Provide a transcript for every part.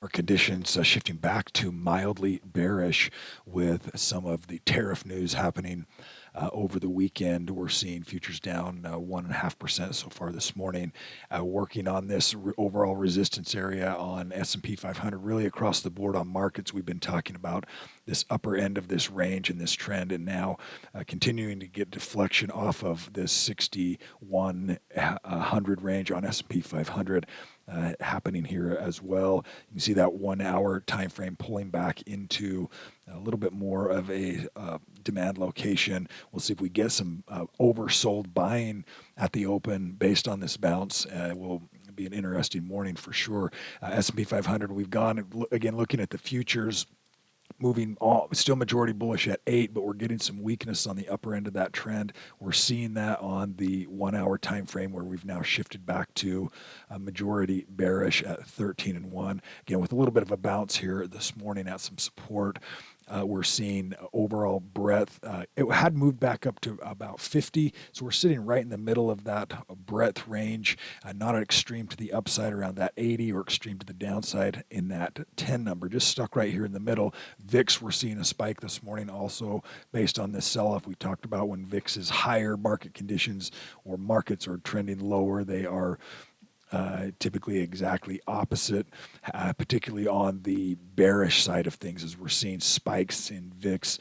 Our conditions shifting back to mildly bearish with some of the tariff news happening over the weekend. We're seeing futures down 1.5% so far this morning. Working on this overall resistance area on S&P 500, really across the board on markets. We've been talking about this upper end of this range and this trend, and now continuing to get deflection off of this 6100 range on S&P 500. Happening here as well. You can see that 1 hour time frame pulling back into a little bit more of a demand location. We'll see if we get some oversold buying at the open based on this bounce. Will be an interesting morning for sure. S&P 500, we've gone again looking at the futures, moving still majority bullish at 8, but we're getting some weakness on the upper end of that trend. We're seeing that on the 1 hour time frame where we've now shifted back to a majority bearish at 13 and 1. Again, with a little bit of a bounce here this morning at some support. We're seeing overall breadth. It had moved back up to about 50, so we're sitting right in the middle of that breadth range, not an extreme to the upside around that 80 or extreme to the downside in that 10 number, just stuck right here in the middle. VIX, we're seeing a spike this morning also based on this sell-off we talked about. When VIX is higher, market conditions or markets are trending lower, they are typically exactly opposite, particularly on the bearish side of things, as we're seeing spikes in VIX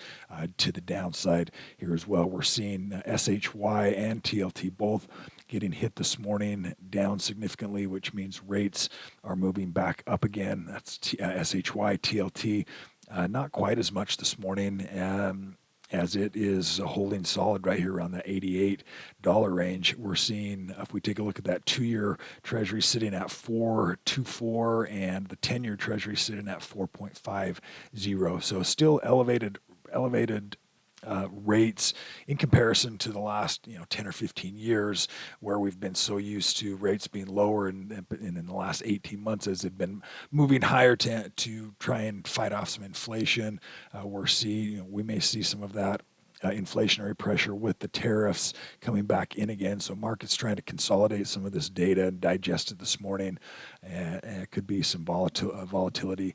to the downside here as well. We're seeing SHY and TLT both getting hit this morning, down significantly, which means rates are moving back up again. That's SHY, TLT, not quite as much this morning. As it is holding solid right here around the $88 range. We're seeing, if we take a look at that 2-year Treasury sitting at 4.24 and the 10-year Treasury sitting at 4.50. So still elevated rates in comparison to the last 10 or 15 years, where we've been so used to rates being lower, and in the last 18 months as they've been moving higher to try and fight off some inflation. We may see some of that inflationary pressure with the tariffs coming back in again. So markets trying to consolidate some of this data and digest it this morning, and it could be some volatility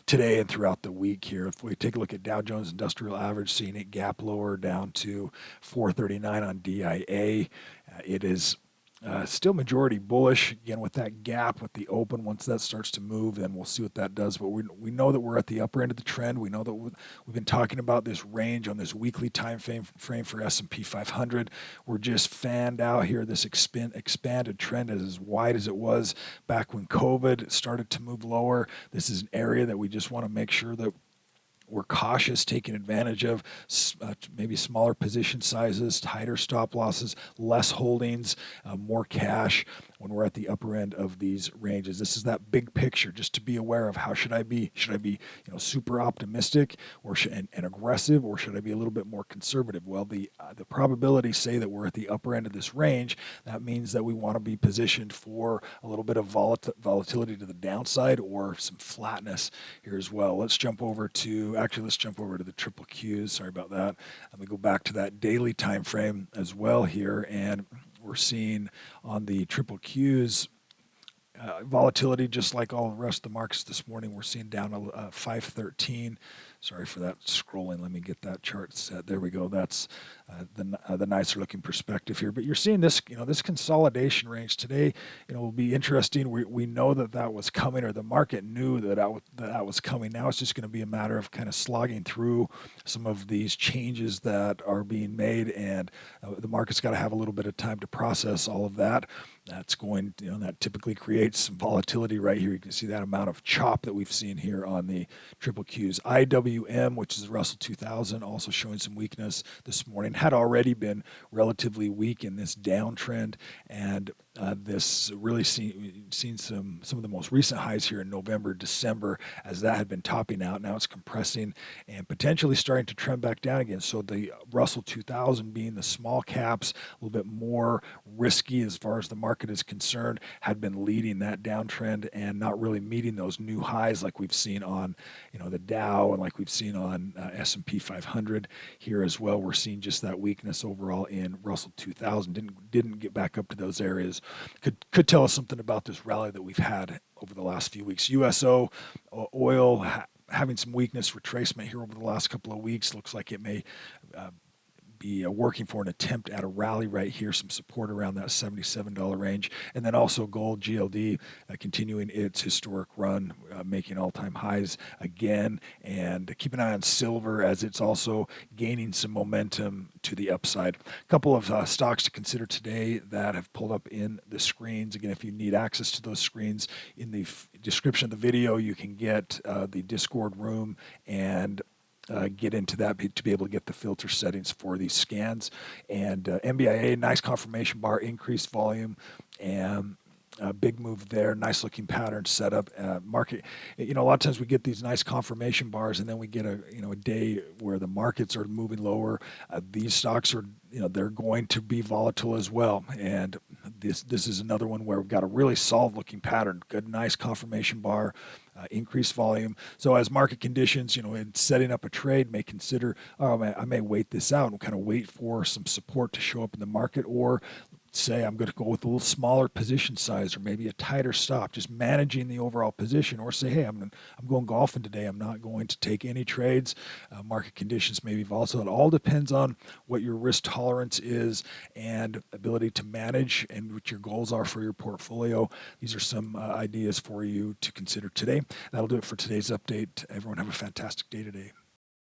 today and throughout the week here. If we take a look at Dow Jones Industrial Average, seeing it gap lower down to 439 on DIA. It is still majority bullish. Again, with that gap with the open, once that starts to move, then we'll see what that does. But we know that we're at the upper end of the trend. We know that we've been talking about this range on this weekly time frame for S&P 500. We're just fanned out here. This expanded trend is as wide as it was back when COVID started to move lower. This is an area that we just want to make sure that we're cautious, taking advantage of maybe smaller position sizes, tighter stop losses, less holdings, more cash when we're at the upper end of these ranges. This is that big picture, just to be aware of how should I be? Should I be super optimistic and aggressive, or should I be a little bit more conservative? Well, the probabilities say that we're at the upper end of this range. That means that we want to be positioned for a little bit of volatility to the downside or some flatness here as well. Let's jump over to the triple Qs. Sorry about that. Let me go back to that daily time frame as well here, and we're seeing on the triple Qs volatility, just like all the rest of the markets this morning. We're seeing down 513. Sorry for that scrolling. Let me get that chart set. There we go. That's the nicer looking perspective here. But you're seeing this, this consolidation range today. Will be interesting. We know that was coming, or the market knew that was coming. Now it's just going to be a matter of kind of slogging through some of these changes that are being made, and the market's got to have a little bit of time to process all of that. That's going, that typically creates some volatility right here. You can see that amount of chop that we've seen here on the triple Qs. IWM, which is the Russell 2000, also showing some weakness this morning. Had already been relatively weak in this downtrend, and this really seen some of the most recent highs here in November, December, as that had been topping out. Now it's compressing and potentially starting to trend back down again. So the Russell 2000, being the small caps, a little bit more risky as far as the market is concerned, had been leading that downtrend and not really meeting those new highs like we've seen on the Dow and like we've seen on S&P 500 here as well. We're seeing just that weakness overall in Russell 2000. Didn't get back up to those areas could tell us something about this rally that we've had over the last few weeks. USO oil having some weakness retracement here over the last couple of weeks. Looks like it may be working for an attempt at a rally right here, some support around that $77 range. And then also gold, GLD, continuing its historic run, making all-time highs again. And keep an eye on silver as it's also gaining some momentum to the upside. A couple of stocks to consider today that have pulled up in the screens. Again, if you need access to those screens, in the description of the video, you can get the Discord room and get into that to be able to get the filter settings for these scans. And MBIA, nice confirmation bar, increased volume, and a big move there. Nice looking pattern setup. Market, a lot of times we get these nice confirmation bars, and then we get a day where the markets are moving lower. These stocks are they're going to be volatile as well. And this is another one where we've got a really solid looking pattern. Good, nice confirmation bar. Increased volume. So as market conditions, in setting up a trade, may consider, I may wait this out and kind of wait for some support to show up in the market, or say I'm going to go with a little smaller position size or maybe a tighter stop, just managing the overall position, or say, hey, I'm going golfing today. I'm not going to take any trades. Market conditions may be volatile. It all depends on what your risk tolerance is and ability to manage and what your goals are for your portfolio. These are some ideas for you to consider today. That'll do it for today's update. Everyone have a fantastic day today.